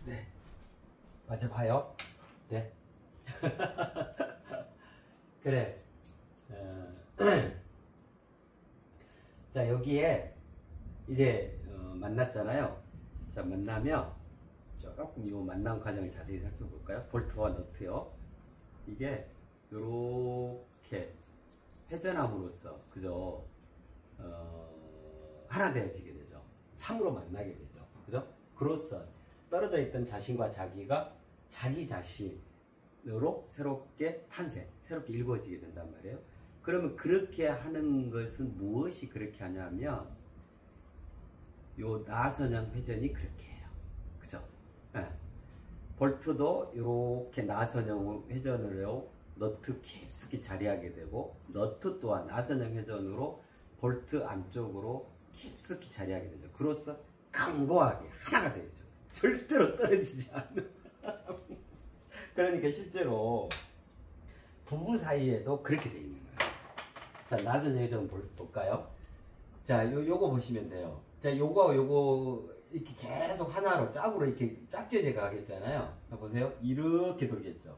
네. 맞아 봐요. 네. 그래. 자, 여기에 이제 만났잖아요. 자, 만나면 조금 이 만남 과정을 자세히 살펴볼까요? 볼트와 너트요. 이게 요렇게 회전함으로써 그죠? 하나 되어지게 되죠. 참으로 만나게 되죠. 그죠? 그로써 떨어져 있던 자신과 자기가 자기 자신으로 새롭게 탄생, 새롭게 일궈지게 된단 말이에요. 그러면 그렇게 하는 것은 무엇이 그렇게 하냐면 요 나선형 회전이 그렇게 해요. 그죠? 네. 볼트도 이렇게 나선형 회전으로 너트 깊숙이 자리하게 되고, 너트 또한 나선형 회전으로 볼트 안쪽으로 깊숙이 자리하게 되죠. 그로써 강고하게 하나가 되죠. 절대로 떨어지지 않는. 그러니까 실제로 부부 사이에도 그렇게 돼 있는 거예요. 자, 나선형 회전 볼까요? 자, 요거 보시면 돼요. 자, 요거 이렇게 계속 하나로 짝으로 이렇게 짝지어져 가겠잖아요. 자, 보세요. 이렇게 돌겠죠.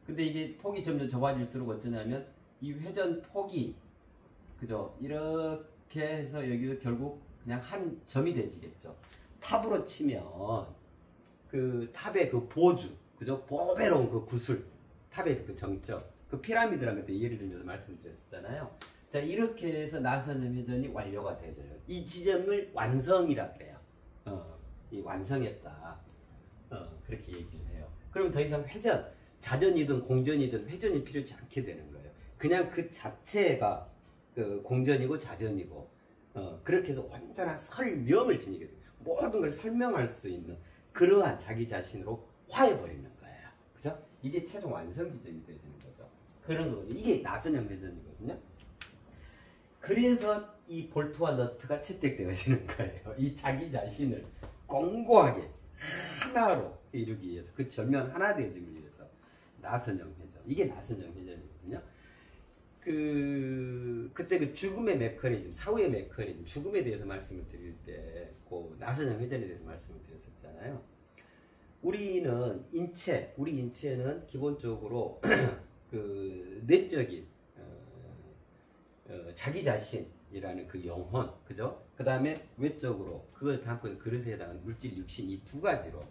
근데 이게 폭이 점점 좁아질수록 어쩌냐면 이 회전 폭이, 그죠? 이렇게 해서 여기서 결국 그냥 한 점이 되지겠죠. 탑으로 치면 그 탑의 그 보주, 그죠? 보배로운 그 구슬, 탑의 그 정점, 그 피라미드라는 것도 예를 들면서 말씀드렸었잖아요. 자, 이렇게 해서 나선형 회전이 완료가 되져요. 이 지점을 완성이라 그래요. 이 완성했다. 그렇게 얘기를 해요. 그럼 더 이상 회전, 자전이든 공전이든 회전이 필요치 않게 되는 거예요. 그냥 그 자체가 공전이고 자전이고, 그렇게 해서 완전한 설명을 지니게 돼요. 모든 걸 설명할 수 있는 그러한 자기 자신으로 화해버리는 거예요. 그죠? 이게 최종 완성 지점이 되어지는 거죠. 그런 거거든요. 이게 나선형 회전이거든요. 그래서 이 볼트와 너트가 채택되어지는 거예요. 이 자기 자신을 공고하게 하나로 이루기 위해서, 그 전면 하나 되어지기 위해서 나선형 회전. 이게 나선형 회전이거든요. 그때 그 죽음의 메커니즘, 사후의 메커니즘, 죽음에 대해서 말씀을 드릴 때, 그 나선형 회전에 대해서 말씀을 드렸었잖아요. 우리 인체는 기본적으로 그 내적인 자기 자신이라는 그 영혼, 그죠? 그 다음에 외적으로 그걸 담고 있는 그릇에 해당하는 물질, 육신, 이 두 가지로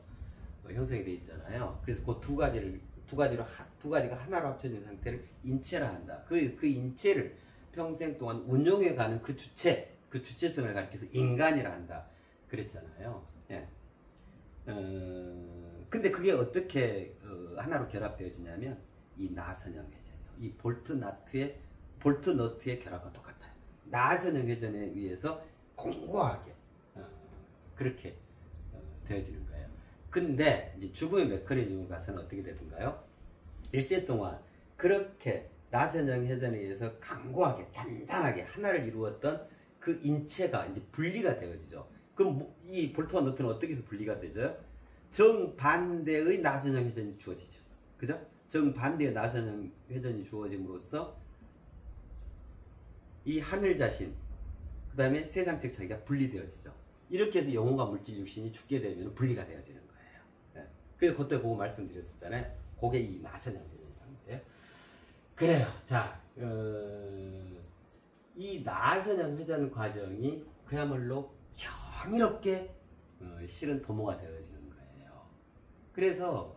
형성이 되어 있잖아요. 그래서 그 두 가지가 하나로 합쳐진 상태를 인체라 한다. 그 인체를 평생 동안 운용해가는 그 주체성을 가리켜서 인간이라 한다. 그랬잖아요. 예. 근데 그게 어떻게 하나로 결합되어지냐면 이 나선형 회전이요. 이 볼트 너트의 결합과 똑같아요. 나선형 회전에 의해서 공고하게 그렇게 되어지는 거예요. 근데 이제 죽음의 메커니즘을 가서는 어떻게 되던가요? 일생 동안 그렇게 나선형 회전에 의해서 강고하게 단단하게 하나를 이루었던 그 인체가 이제 분리가 되어지죠. 그럼 이 볼트와 너트는 어떻게 해서 분리가 되죠? 정반대의 나선형 회전이 주어지죠. 그죠? 정반대의 나선형 회전이 주어짐으로써 이 하늘 자신, 그 다음에 세상적 자기가 분리되어지죠. 이렇게 해서 영혼과 물질, 육신이 죽게 되면 분리가 되어지는 거예요. 네. 그래서 그때 그거 말씀드렸었잖아요. 그게 이 나선형 회전이라는 거예요. 그래요. 자, 이 나선형 회전 과정이 그야말로 경이롭게 실은 도모가 되어지는 거예요. 그래서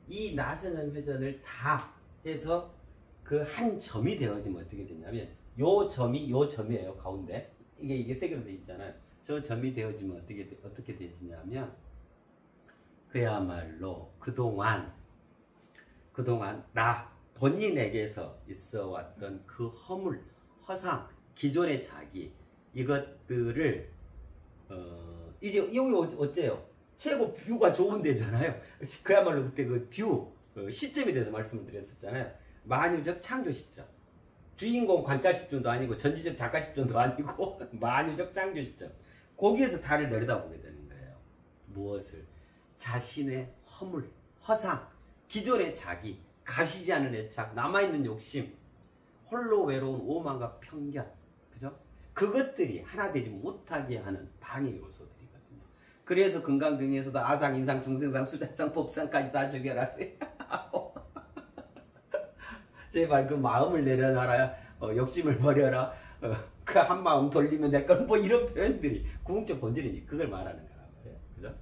이 나선형 회전을 다 해서 그 한 점이 되어지면 어떻게 되냐면, 요 점이에요. 가운데 이게 세 개로 되어 있잖아요. 저 점이 되어지면 어떻게 되어지냐면, 그야말로 그동안 나 본인에게서 있어 왔던 그 허물, 허상, 기존의 자기, 이것들을 이제 여기 어째요? 최고 뷰가 좋은 데잖아요. 그야말로 그때 그 뷰 시점에 대해서 말씀을 드렸었잖아요. 만유적 창조 시점. 주인공 관찰 시점도 아니고 전지적 작가 시점도 아니고 만유적 창조 시점. 거기에서 달을 내려다보게 되는 거예요. 무엇을? 자신의 허물, 허상, 기존의 자기, 가시지 않은 애착, 남아있는 욕심, 홀로 외로운 오만과 편견, 그죠? 그것들이 하나 되지 못하게 하는 방해 요소들이거든요. 그래서 건강경에서도 아상, 인상, 중생상, 수자상, 법상까지 다 죽여라. 제발 그 마음을 내려놔라. 욕심을 버려라. 그 한 마음 돌리면 될 걸. 뭐 이런 표현들이 궁극적 본질이니 그걸 말하는 거란 말이에요. 그죠?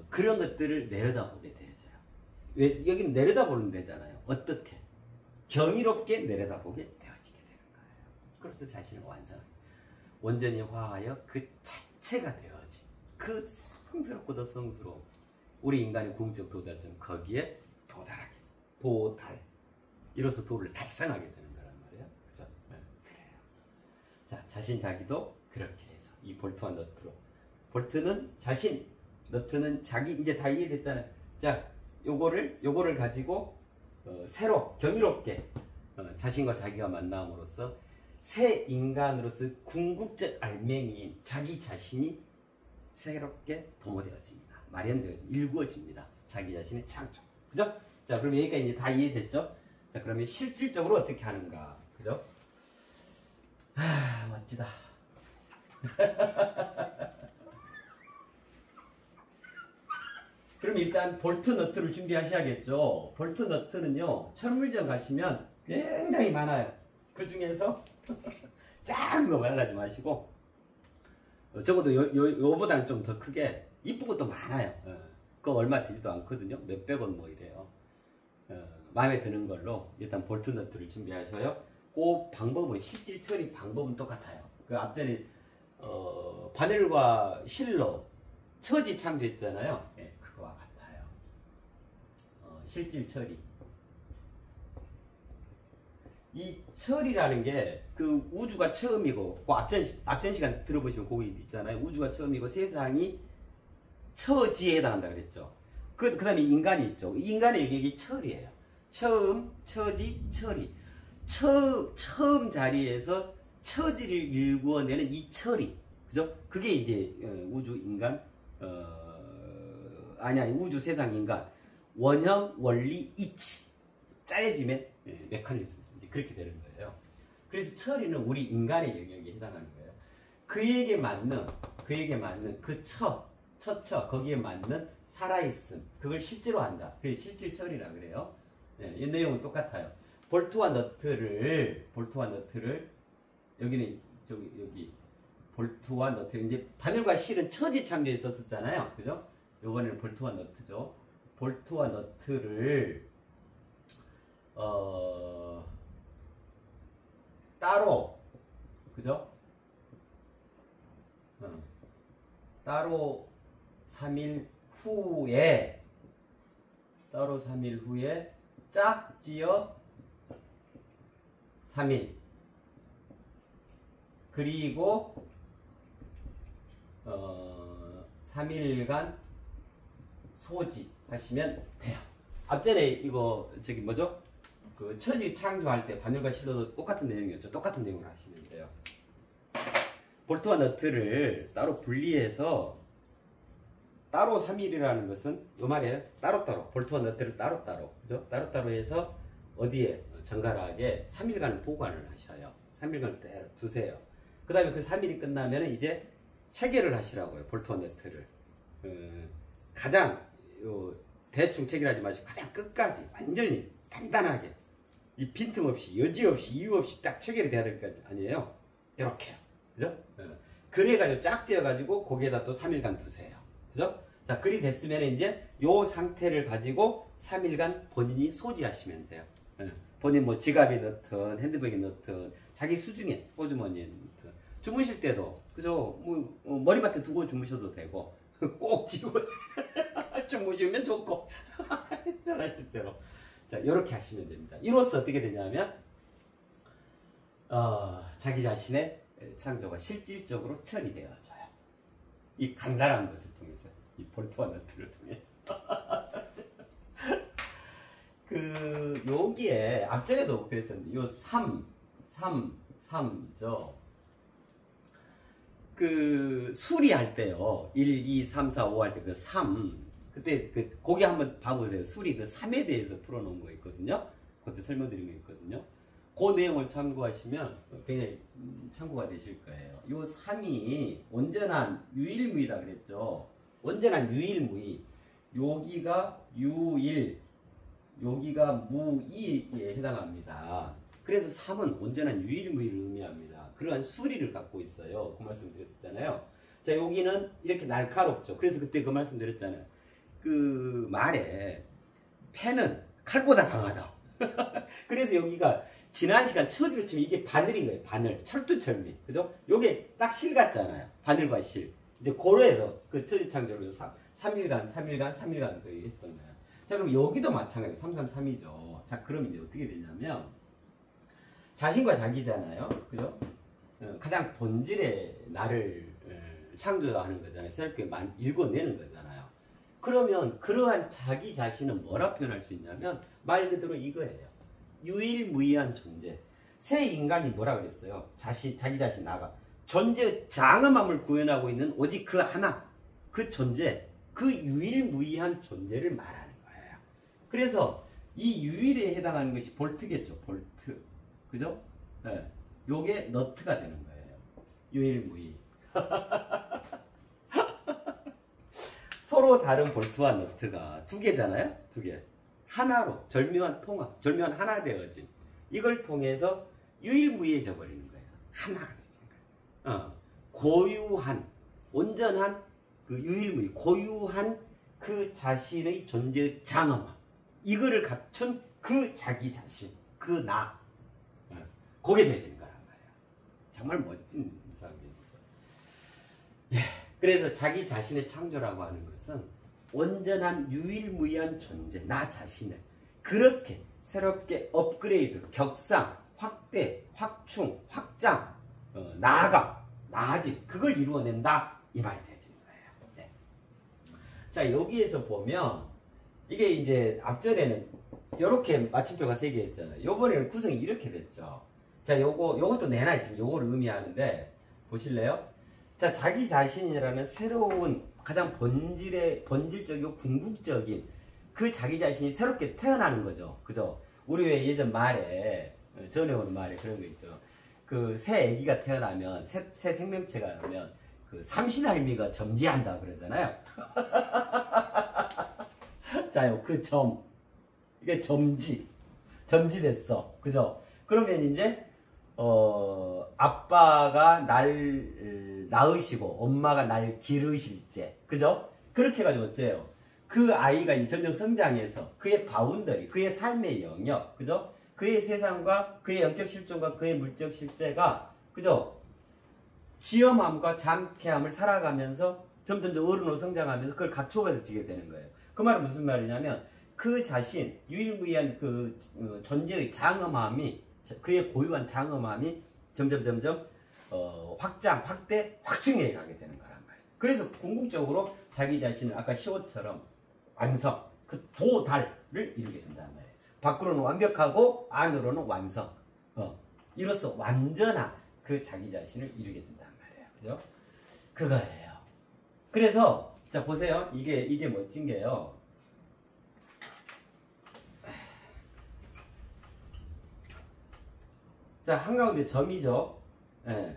그런 것들을 내려다보게 되어져요. 왜 여기는 내려다보는 데잖아요. 어떻게? 경이롭게 내려다보게 되어지게 되는 거예요. 그래서 자신을 온전히 화하여 그 자체가 되어지. 그 성스럽고도 성스러운 우리 인간의 궁극적 도달점 거기에 도달하게. 도달. 이로써 도를 달성하게 되는 거란 말이에요. 그죠? 네. 그래요. 자, 자신 자기도 그렇게 해서 이 볼트와 너트로. 볼트는 자신, 너트는 자기. 이제 다 이해됐잖아요. 자, 요거를 가지고 새로 경이롭게 자신과 자기가 만남으로써 새 인간으로서 궁극적 알맹이인 자기 자신이 새롭게 도모되어집니다. 마련되어 일구어집니다. 자기 자신의 창조. 그죠? 자, 그럼 여기까지 이제 다 이해됐죠? 자, 그러면 실질적으로 어떻게 하는가? 그죠? 멋지다. 그럼 일단 볼트 너트를 준비하셔야겠죠. 볼트 너트는요, 철물점 가시면 굉장히 많아요. 그 중에서 작은 거 말하지 마시고, 적어도 요보다는 좀 더 크게 이쁜 것도 많아요. 그거 얼마 되지도 않거든요. 몇백원 뭐 이래요. 마음에 드는 걸로 일단 볼트 너트를 준비하셔요. 그 방법은 실질 처리 방법은 똑같아요. 그 앞전에 바늘과 실로 처지 창조했잖아요. 네, 그거와 같아요. 실질 처리. 이 철이라는 게 그 우주가 처음이고, 그 앞전 시간 들어보시면 거기 있잖아요. 우주가 처음이고 세상이 처지에 해당한다 그랬죠. 그 다음에 인간이 있죠. 인간의 영역이 철이에요. 처음, 처지, 처리. 처음 자리에서 처지를 일구어내는 이 철이. 그죠? 그게 이제 우주 인간, 아니 우주 세상 인간 원형, 원리, 이치. 짜여짐의 메커니즘. 이제 그렇게 되는 거예요. 그래서 처리는 우리 인간의 영역에 해당하는 거예요. 그에게 맞는 그 거기에 맞는 살아있음, 그걸 실제로 한다. 그래서 실질 처리라 그래요. 네, 이 내용은 똑같아요. 볼트와 너트를 여기는 여기 볼트와 너트, 이제 바늘과 실은 처지 창조에 썼었잖아요. 그죠? 요번에는 볼트와 너트죠. 볼트와 너트를 따로, 그죠? 따로 3일 후에 짝지어 3일, 그리고 3일간 소지하시면 돼요. 앞전에 이거 뭐죠? 그 처지 창조할 때 바늘과 실로도 똑같은 내용이었죠. 똑같은 내용을 하시면 돼요. 볼트와 너트를 따로 분리해서 따로 3일이라는 것은 요 말이에요. 따로따로 볼트와 너트를 따로따로, 그죠? 따로따로 해서 어디에 정갈하게 3일간 보관을 하셔요. 3일간 두세요. 그 다음에 그 3일이 끝나면 이제 체결을 하시라고요. 볼트와 너트를 가장 대충 체결하지 마시고 가장 끝까지 완전히 단단하게, 이 빈틈없이, 여지없이, 이유없이 딱 체결이 돼야 될 거 아니에요. 이렇게요. 그죠? 그래가지고 짝 지어가지고 거기에다 또 3일간 두세요. 그죠? 자, 그리 됐으면 이제 요 상태를 가지고 3일간 본인이 소지하시면 돼요. 본인 뭐 지갑에 넣든 핸드백에 넣든 자기 수중에 호주머니에 넣든 주무실 때도, 그죠? 뭐 머리맡에 두고 주무셔도 되고 꼭 쥐고 주무시면 좋고 편하실 대로. 자, 이렇게 하시면 됩니다. 이로써 어떻게 되냐면 자기 자신의 창조가 실질적으로 처리되어져요. 이 간단한 것을 통해서, 이 볼트와 너트를 통해서. 여기에 앞전에도 그랬었는데 요 3죠. 수리할 때요, 1, 2, 3, 4, 5 할 때 3, 그때 거기 한번 봐보세요. 수리 3에 대해서 풀어놓은 거 있거든요. 그것도 설명드린 거 있거든요. 그 내용을 참고하시면 굉장히 참고가 되실 거예요. 요 3이 온전한 유일무이다 그랬죠. 온전한 유일무이. 여기가 유일, 여기가 무이에 해당합니다. 그래서 3은 온전한 유일무이를 의미합니다. 그러한 수리를 갖고 있어요. 그 말씀 드렸었잖아요. 자, 여기는 이렇게 날카롭죠. 그래서 그때 그 말씀 드렸잖아요. 그 말에 펜은 칼보다 강하다. 그래서 여기가 지난 시간 처지로 치면 이게 바늘인 거예요. 바늘. 철두철미. 그죠? 요게 딱 실 같잖아요. 바늘과 실. 이제 고로에서 그 처지창조로 3일간 그 했던 거예요. 자, 그럼 여기도 마찬가지로 333이죠. 자, 그럼 이제 어떻게 되냐면 자신과 자기잖아요. 그죠? 가장 본질의 나를 창조하는 거잖아요. 새롭게 읽어내는 거잖아요. 그러면 그러한 자기 자신은 뭐라 표현할 수 있냐면 말 그대로 이거예요. 유일무이한 존재. 새 인간이 뭐라 그랬어요? 자기 자신 나가. 존재의 장엄함을 구현하고 있는 오직 그 하나. 그 존재. 그 유일무이한 존재를 말하는 거예요. 그래서 이 유일에 해당하는 것이 볼트겠죠. 볼트. 그죠? 네. 요게 너트가 되는 거예요. 유일무이. 서로 다른 볼트와 너트가 두 개잖아요? 두 개. 하나로 절묘한 통합, 절묘한 하나 되어짐. 이걸 통해서 유일무이해져 버리는 거예요. 하나가 되는 거예요. 고유한, 온전한 그 유일무이, 고유한 그 자신의 존재의 장엄함. 이거를 갖춘 그 자기 자신, 그 나. 그게 되시는 거란 말이에요. 정말 멋진 사람이죠. 예. 그래서 자기 자신의 창조라고 하는 것은 온전한 유일무이한 존재, 나 자신을 그렇게 새롭게 업그레이드, 격상, 확대, 확충, 확장, 나아짐, 그걸 이루어낸다 이 말이 되는 거예요. 네. 자, 여기에서 보면 이게 이제 앞전에는 이렇게 마침표가 3개 했잖아요. 요번에는 구성이 이렇게 됐죠. 자, 요것도 내놔있지만 요거를 의미하는데 보실래요? 자, 자기 자신이라는 새로운 가장 본질적이고 궁극적인 그 자기 자신이 새롭게 태어나는 거죠. 그죠? 우리 왜 예전 말에, 전에 오는 말에 그런 거 있죠. 그 새 아기가 태어나면, 새 생명체가 나면, 그 삼신할미가 점지한다 그러잖아요. 자요, 그 이게 점지됐어. 그죠? 그러면 이제, 아빠가 날 낳으시고 엄마가 날 기르실 때, 그죠? 그렇게 해가지고 어째요? 그 아이가 이제 점점 성장해서 그의 바운더리, 그의 삶의 영역, 그죠? 그의 세상과 그의 영적 실존과 그의 물적 실제가, 그죠? 지엄함과 잠케함을 살아가면서 점점 어른으로 성장하면서 그걸 갖추어서 지게 되는 거예요. 그 말은 무슨 말이냐면 그 자신, 유일무이한 그 존재의 장엄함이, 그의 고유한 장엄함이 점점 확장, 확대, 확충해 가게 되는 거란 말이에요. 그래서 궁극적으로 자기 자신을 아까 시옷처럼 완성, 그 도달을 이루게 된다는 말이에요. 밖으로는 완벽하고 안으로는 완성. 이로써 완전한 그 자기 자신을 이루게 된다는 말이에요. 그죠? 그거예요. 그래서 자 보세요. 이게 멋진 게요. 자, 한가운데 점이죠. 예.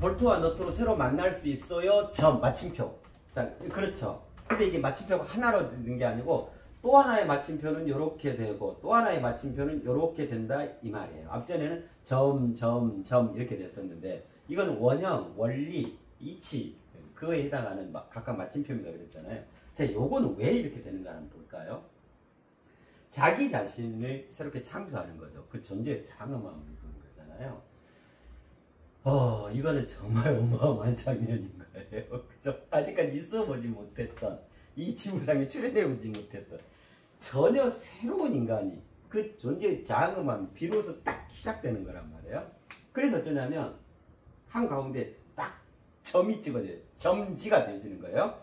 볼트와 너트로 새로 만날 수 있어요. 점, 마침표. 자, 그렇죠. 근데 이게 마침표가 하나로 되는 게 아니고 또 하나의 마침표는 이렇게 되고 또 하나의 마침표는 이렇게 된다 이 말이에요. 앞전에는 점 이렇게 됐었는데 이건 원형, 원리, 이치 그거에 해당하는 각각 마침표입니다 그랬잖아요. 자, 요거는 왜 이렇게 되는가 한번 볼까요? 자기 자신을 새롭게 창조하는 거죠. 그 존재의 장엄함을 보는 거잖아요. 이거는 정말 어마어마한 장면인 거예요. 그죠? 아직까지 있어보지 못했던, 이 지구상에 출연해보지 못했던, 전혀 새로운 인간이 그 존재의 장엄함이 비로소 딱 시작되는 거란 말이에요. 그래서 어쩌냐면, 한가운데 딱 점이 찍어져요. 점지가 되어지는 거예요.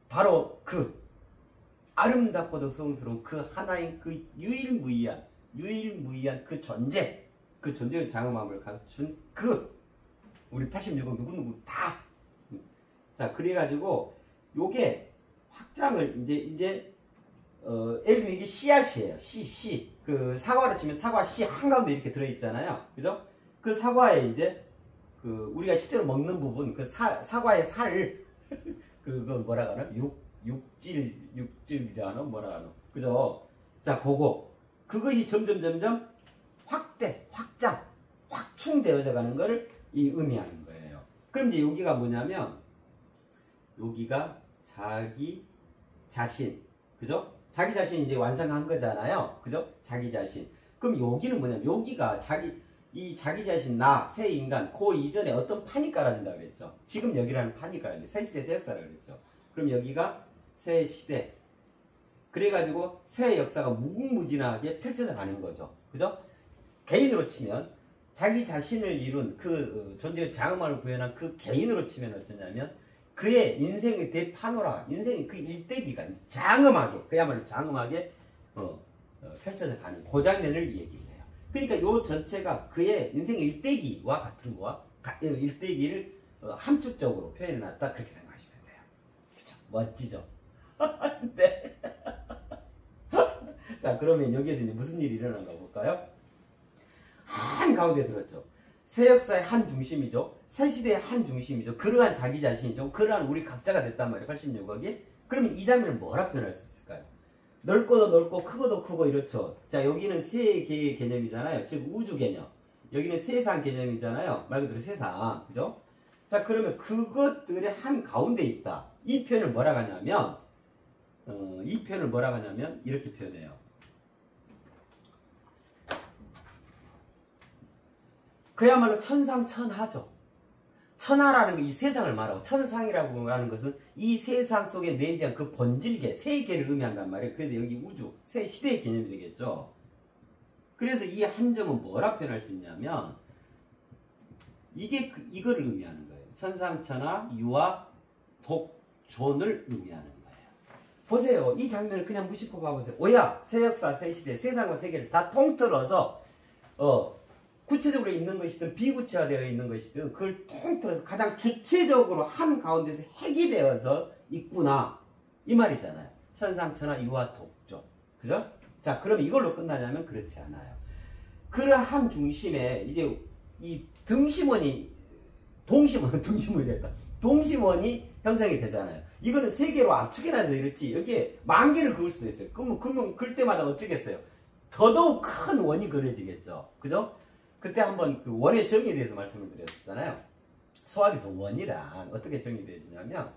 바로 그 아름답고도 성스러운 그 하나인 그 유일무이한 그 존재, 그 존재의 장엄함을 갖춘 우리 86억 누구누구 다. 자, 그래가지고 요게 확장을 이제 예를 들면 이게 씨앗이에요. 씨. 그 사과로 치면 사과 씨 한가운데 이렇게 들어있잖아요. 그죠? 그 사과에 이제 그 우리가 실제로 먹는 부분, 그 사과의 살, 그거 뭐라 하나? 육질이라나? 뭐라 하나? 그죠? 자, 그것이 점점 확장, 확충되어져 가는 거를 이 의미하는 거예요. 그럼 이제 여기가 뭐냐면, 여기가 자기 자신, 그죠? 자기 자신 이제 완성한 거잖아요. 그죠? 자기 자신. 그럼 여기는 뭐냐면, 여기가 이 자기 자신, 새 인간, 그 이전에 어떤 판이 깔아진다 그랬죠. 지금 여기라는 판이 깔아진다. 새 시대 새 역사라고 그랬죠. 그럼 여기가 새 시대. 그래가지고 새 역사가 무궁무진하게 펼쳐져 가는 거죠. 그죠? 개인으로 치면, 자기 자신을 이룬 그 존재의 장엄함을 구현한 그 개인으로 치면 어쩌냐면, 그의 인생의 대파노라, 인생의 그 일대기가 장엄하게, 그야말로 장엄하게 펼쳐져 가는 그 장면을 얘기해요. 그러니까 요 전체가 그의 인생의 일대기와 같은 거와 일대기를 함축적으로 표현해놨다, 그렇게 생각하시면 돼요. 그쵸? 멋지죠? 네. 자, 그러면 여기에서 이제 무슨 일이 일어난가 볼까요? 한 가운데 들었죠. 새 역사의 한 중심이죠. 새 시대의 한 중심이죠. 그러한 자기 자신이죠. 그러한 우리 각자가 됐단 말이에요. 86억이. 그러면 이 장면을 뭐라 표현할 수 있을까요? 넓고도 넓고 크고도 크고 이렇죠. 자, 여기는 세계의 개념이잖아요. 즉 우주 개념. 여기는 세상 개념이잖아요. 말 그대로 세상. 그죠? 자, 그러면 그것들의 한 가운데 있다. 이 표현을 뭐라 하냐면 이렇게 표현해요. 그야말로 천상천하죠. 천하라는 게 이 세상을 말하고, 천상이라고 하는 것은 이 세상 속에 내재한 그 본질계, 세계를 의미한단 말이에요. 그래서 여기 우주, 새 시대의 개념이 되겠죠. 그래서 이 한 점은 뭐라 표현할 수 있냐면, 이거를 의미하는 거예요. 천상천하, 유아, 독존을 의미하는 거예요. 보세요. 이 장면을 그냥 무심코 봐보세요. 오야, 새 역사, 새 시대, 세상과 세계를 다 통틀어서, 구체적으로 있는 것이든 비구체화되어 있는 것이든 그걸 통틀어서 가장 주체적으로 한 가운데서 핵이 되어서 있구나, 이 말이잖아요. 천상천하 유아 독존. 그죠? 자, 그럼 이걸로 끝나냐면 그렇지 않아요. 그러한 중심에 이제 이 동심원이 형성이 되잖아요. 이거는 세 개로 압축해놔서 이렇지, 여기에 만 개를 그을 수도 있어요. 그러면 그럴 때마다 어쩌겠어요? 더더욱 큰 원이 그려지겠죠. 그죠? 그때 한번 그 원의 정의에 대해서 말씀을 드렸잖아요. 수학에서 원이란 어떻게 정의되어지냐면,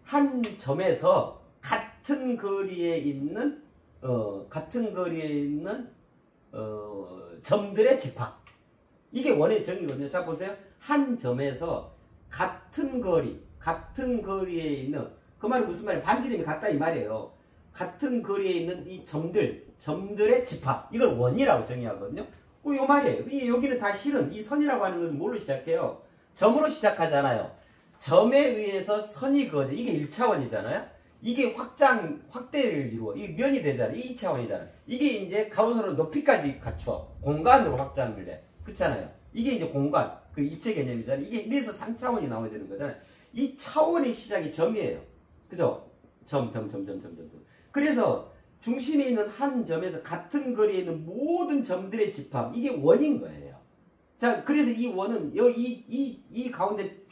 한 점에서 같은 거리에 있는 점들의 집합. 이게 원의 정의거든요. 자, 보세요. 한 점에서 같은 거리에 있는, 그 말은 무슨 말이에요? 반지름이 같다 이 말이에요. 같은 거리에 있는 이 점들의 집합. 이걸 원이라고 정의하거든요. 요 말이에요. 여기는 다 실은, 이 선이라고 하는 것은 뭘로 시작해요? 점으로 시작하잖아요. 점에 의해서 선이 그어져. 이게 1차원이잖아요. 이게 확대를 이루어. 이게 면이 되잖아요. 이 2차원이잖아요. 이게 이제 가로세로 높이까지 갖춰. 공간으로 확장을 해. 그렇잖아요. 이게 이제 공간, 그 입체 개념이잖아요. 이게 이래서 3차원이 나와지는 거잖아요. 이 차원의 시작이 점이에요. 그죠? 점. 그래서 중심에 있는 한 점에서 같은 거리에 있는 모든 점들의 집합, 이게 원인 거예요. 자, 그래서 이 원은 이 가운데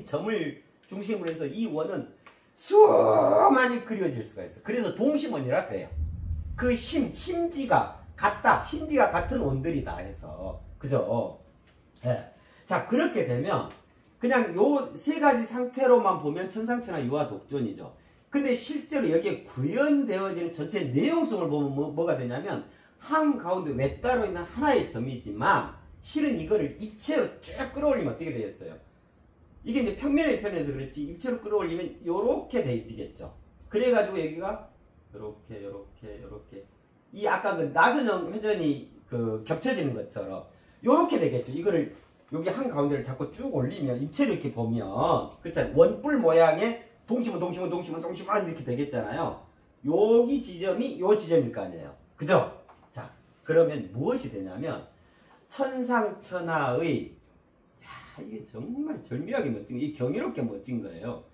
점을 중심으로 해서 이 원은 수많이 그려질 수가 있어요. 그래서 동심원이라 그래요. 그 심지가 같다, 심지가 같은 원들이다 해서, 그죠? 네. 자, 그렇게 되면 그냥 요 세 가지 상태로만 보면 천상천하 유아 독존이죠. 근데 실제로 여기에 구현되어지는 전체 내용성을 보면 뭐가 되냐면, 한 가운데 외따로 있는 하나의 점이지만 실은 이거를 입체로 쭉 끌어올리면 어떻게 되겠어요? 이게 이제 평면의 편에서 그렇지, 입체로 끌어올리면 요렇게 되겠죠. 그래가지고 여기가 요렇게 이 아까 그 나선형 회전이 그 겹쳐지는 것처럼 요렇게 되겠죠. 이거를 여기 한 가운데를 자꾸 쭉 올리면, 입체로 이렇게 보면, 그렇잖아요. 원뿔 모양의 동심원 이렇게 되겠잖아요. 여기 지점이 요 지점일 거 아니에요. 그죠? 자, 그러면 무엇이 되냐면, 천상천하의, 이게 정말 절묘하게 멋진, 이 경이롭게 멋진 거예요.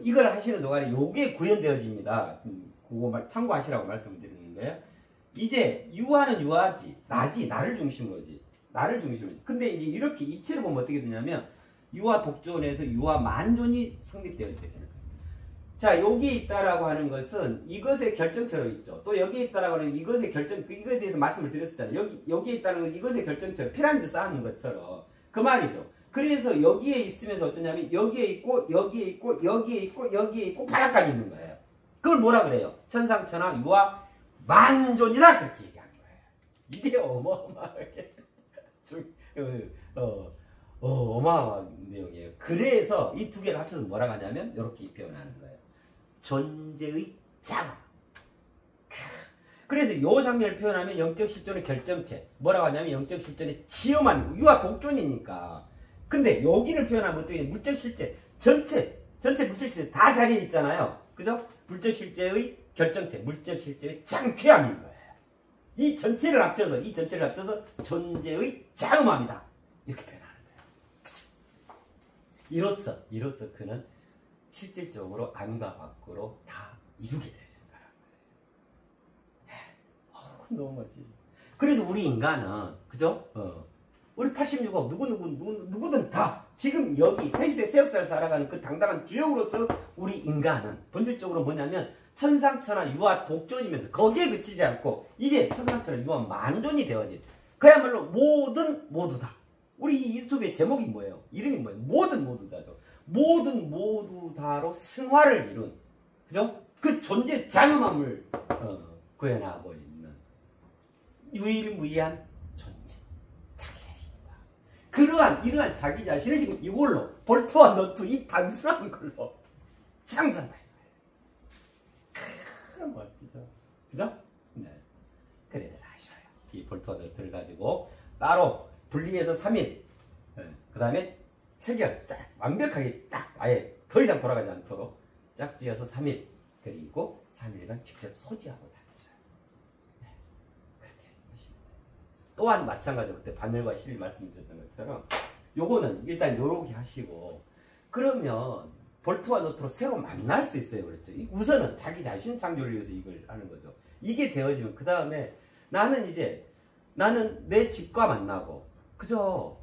이걸 하시는 동안에 요게 구현되어집니다. 그거 참고하시라고 말씀을 드리는 거예요. 이제 유아는 유아지, 나지, 나를 중심으로지. 나를 중심으로지. 근데 이제 이렇게 입체를 보면 어떻게 되냐면 유아 독존에서 유아 만존이 성립되어야 되는 거예요. 자, 여기에 있다라고 하는 것은 이것의 결정체로 있죠. 또 여기에 있다라고 하는 이것의 결정, 이거에 대해서 말씀을 드렸었잖아요. 여기에 있다는 건 이것의 결정체로 피라미드 쌓는 것처럼. 그 말이죠. 그래서 여기에 있으면서 어쩌냐면 여기에 있고, 여기에 있고, 여기에 있고, 여기에 있고, 바닥까지 있는 거예요. 그걸 뭐라 그래요? 천상천하 유아 만존이다. 그렇게 얘기하는 거예요. 이게 어마어마하게 어마어마한 내용이에요. 그래서 이 두 개를 합쳐서 뭐라고 하냐면 이렇게 표현하는 거예요. 존재의 장엄. 그래서 이 장면을 표현하면 영적 실존의 결정체. 뭐라고 하냐면 영적 실존의 지엄한 유아 독존이니까. 근데 여기를 표현하면 어떻게 물적 실제 전체 물적 실제 다 자리에 있잖아요. 그죠? 물적 실제의 결정체, 물적 실제의 장쾌함인 거예요. 이 전체를 합쳐서 존재의 장엄함이다. 이렇게 표현하는 거예요. 그쵸? 이로써 그는 실질적으로 안과 밖으로 다 이루게 되는 거라는 거예요. 너무 멋지죠. 그래서 우리 인간은, 그죠? 우리 86억 누구든 다 지금 여기 새시대 새 역사를 살아가는 그 당당한 주역으로서 우리 인간은 본질적으로 뭐냐면 천상천하 유아 독존이면서 거기에 그치지 않고 이제 천상천하 유아 만존이 되어진 그야말로 모두 다. 우리 이 유튜브의 제목이 뭐예요? 이름이 뭐예요? 모두 다죠. 모두 다로 승화를 이룬, 그죠? 그 존재 장엄함을 구현하고 있는 유일무이한 존재, 자기 자신이다. 이러한 자기 자신을 지금 이걸로 볼트와 너트 이 단순한 걸로 창조한다. 멋지죠, 그죠? 네, 그래들 하셔요. 이 볼트와 너트를 가지고 따로 분리해서 3일, 그 다음에 체결 완벽하게 딱 아예 더 이상 돌아가지 않도록 짝지어서 3일, 그리고 3일간 직접 소지하고 다니셔요. 네, 그렇게 하시면 돼요. 또한 마찬가지로 그때 바늘과 실을 말씀드렸던 것처럼 요거는 일단 요렇게 하시고, 그러면 볼트와 너트로 새로 만날 수 있어요. 그렇죠? 우선은 자기 자신 창조를 위해서 이걸 하는 거죠. 이게 되어지면 그 다음에 나는 내 집과 만나고, 그죠?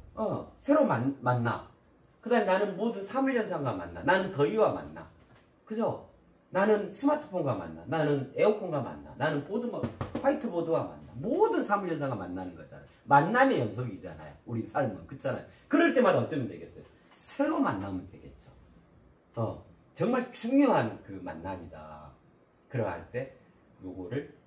새로 만나. 그 다음에 나는 모든 사물현상과 만나. 나는 더위와 만나. 그죠? 나는 스마트폰과 만나. 나는 에어컨과 만나. 나는 화이트보드와 만나. 모든 사물현상과 만나는 거잖아요. 만남의 연속이잖아요. 우리 삶은. 그렇잖아요. 그럴 때마다 어쩌면 되겠어요? 새로 만나면 되겠죠. 정말 중요한 그 만남이다. 그러할 때 요거를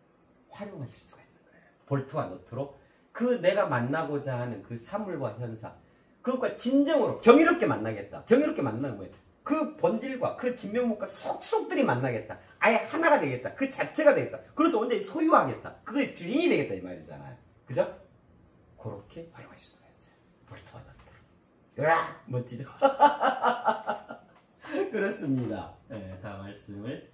활용하실 수가 있는 거예요. 볼트와 너트로 그 내가 만나고자 하는 그 사물과 현상, 그것과 진정으로 경이롭게 만나겠다. 경이롭게 만나는 거예요. 그 본질과 그 진면목과 속속들이 만나겠다. 아예 하나가 되겠다. 그 자체가 되겠다. 그래서 온전히 소유하겠다. 그거의 주인이 되겠다 이 말이잖아요. 그죠? 그렇게 활용하실 수가 있어요. 볼트와 너트. 으아! 멋지죠? 그렇습니다. 네, 다 말씀을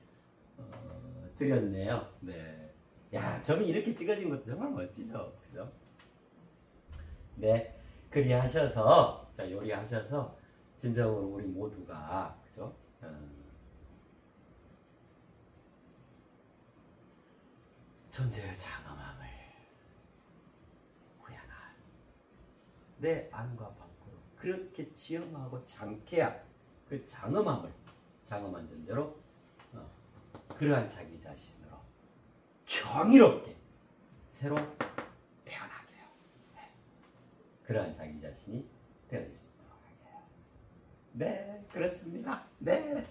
드렸네요. 네. 야, 점이 이렇게 찍어진 것도 정말 멋지죠? 그죠? 네. 그리하셔서, 자, 요리하셔서, 진정으로 우리 모두가, 그죠? 존재의 장엄함을 구현할 내 안과 밖으로 그렇게 지엄하고 장쾌한 그 장엄한 존재로 그러한 자기 자신으로 경이롭게 새로 태어나게 해요. 네. 그러한 자기 자신이 되어질 수 있도록 하게 해요. 네, 그렇습니다. 네.